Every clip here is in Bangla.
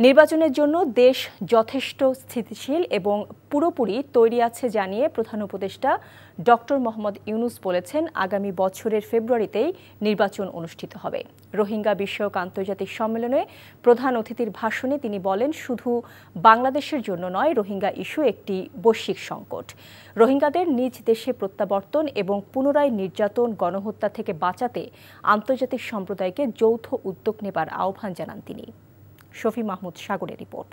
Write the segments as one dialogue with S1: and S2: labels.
S1: নির্বাচনের জন্য দেশ যথেষ্ট স্থিতিশীল এবং পুরোপুরি তৈরি আছে জানিয়ে প্রধান উপদেষ্টা ডক্টর মোহাম্মদ ইউনূস বলেছেন, আগামী বছরের ফেব্রুয়ারিতেই নির্বাচন অনুষ্ঠিত হবে। রোহিঙ্গা বিষয়ক আন্তর্জাতিক সম্মেলনে প্রধান অতিথির ভাষণে তিনি বলেন, শুধু বাংলাদেশের জন্য নয়, রোহিঙ্গা ইস্যু একটি বৈশ্বিক সংকট। রোহিঙ্গাদের নিজ দেশে প্রত্যাবর্তন এবং পুনরায় নির্যাতন, গণহত্যা থেকে বাঁচাতে আন্তর্জাতিক সম্প্রদায়কে যৌথ উদ্যোগ নেবার আহ্বান জানান তিনি। শফি মাহমুদ সাগরের রিপোর্ট।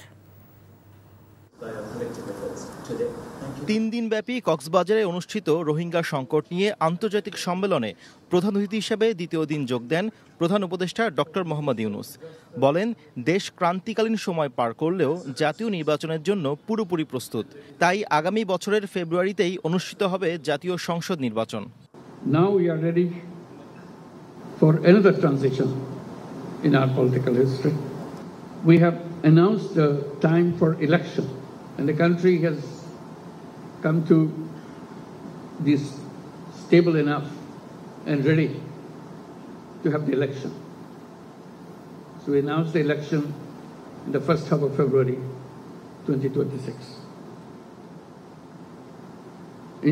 S2: 3 দিনব্যাপী কক্সবাজারে অনুষ্ঠিত রোহিঙ্গা সংকট নিয়ে আন্তর্জাতিক সম্মেলনে প্রধান অতিথি হিসেবে দ্বিতীয় দিন যোগ দেন প্রধান উপদেষ্টা ডক্টর মোহাম্মদ ইউনূস। বলেন, দেশ ক্রান্তিকালীন সময় পার করলেও জাতীয় নির্বাচনের জন্য পুরোপুরি প্রস্তুত। তাই আগামী বছরের ফেব্রুয়ারিতেই অনুষ্ঠিত হবে জাতীয় সংসদ নির্বাচন।
S3: Now we are ready for another transition in our political history. We have announced the time for election, and the country has come to this stable enough and ready to have the election. So we announced the election in the first half of February 2026.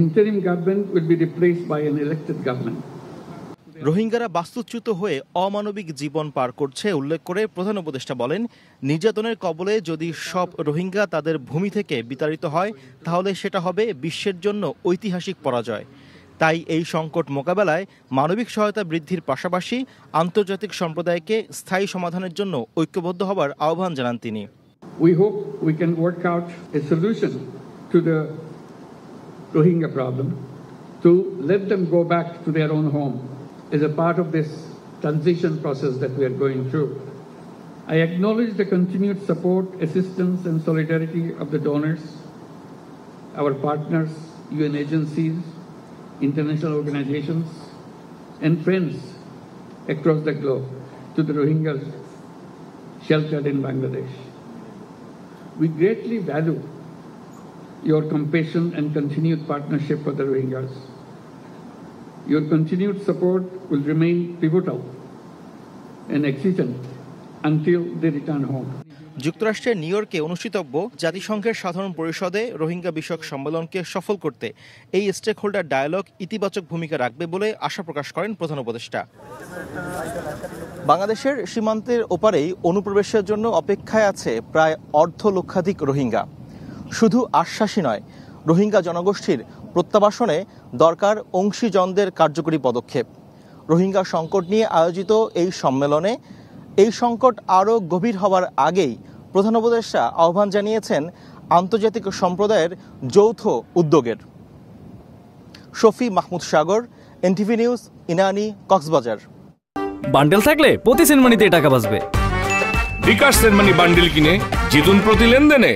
S3: Interim government will be replaced by an elected government.
S2: রোহিঙ্গারা বাস্তুচ্যুত হয়ে অমানবিক জীবন পার করছে উল্লেখ করে প্রধান উপদেষ্টা বলেন, নির্যাতনের কবলে যদি সব রোহিঙ্গা তাদের ভূমি থেকে বিতাড়িত হয়, তাহলে সেটা হবে বিশ্বের জন্য ঐতিহাসিক পরাজয়। তাই এই সংকট মোকাবেলায় মানবিক সহায়তা বৃদ্ধির পাশাপাশি আন্তর্জাতিক সম্প্রদায়কে স্থায়ী সমাধানের জন্য ঐক্যবদ্ধ হবার আহ্বান জানান তিনি।
S3: We hope we can work out a solution to the Rohingya problem to let them go back to their own home as a part of this transition process that we are going through. I acknowledge the continued support, assistance and solidarity of the donors, our partners, UN agencies, international organizations and friends across the globe to the Rohingyas sheltered in Bangladesh. We greatly value your compassion and continued partnership for the Rohingyas. Your continued support will remain pivotal and exigent until they return home.
S2: যুক্তরাষ্ট্রের নিউ ইয়র্কে অনুষ্ঠিতব্য জাতিসংঘের সাধারণ পরিষদে রোহিঙ্গা বিষয়ক সম্মেলনকে সফল করতে এই স্টেক হোল্ডার ডায়ালগ ইতিবাচক ভূমিকা রাখবে বলে আশা প্রকাশ করেন প্রধান উপদেষ্টা। বাংলাদেশের সীমান্তের ওপারেই অনুপ্রবেশের জন্য অপেক্ষায় আছে প্রায় 1.5 লক্ষাধিক রোহিঙ্গা। শুধু আশ্বাসই নয়, রোহিঙ্গা জনগোষ্ঠীর প্রত্যাবাসনে দরকার অংশীজনদের কার্যকরী পদক্ষেপ। রোহিঙ্গা সংকট নিয়ে আয়োজিত এই সম্মেলনে এই সংকট আরও গভীর হওয়ার আগেই প্রধান উপদেষ্টা আহ্বান জানিয়েছেন আন্তর্জাতিক সম্প্রদায়ের যৌথ উদ্যোগের। Shafi Mahmud Sagar, NTV news, Inani, Cox's Bazar.
S4: Bundle থাকলে প্রতি সেনমানিতে টাকা বাঁচবে।
S5: বিকাশ সেনমানি বান্ডেল কিনে জিতুন প্রতি লেনদেনে।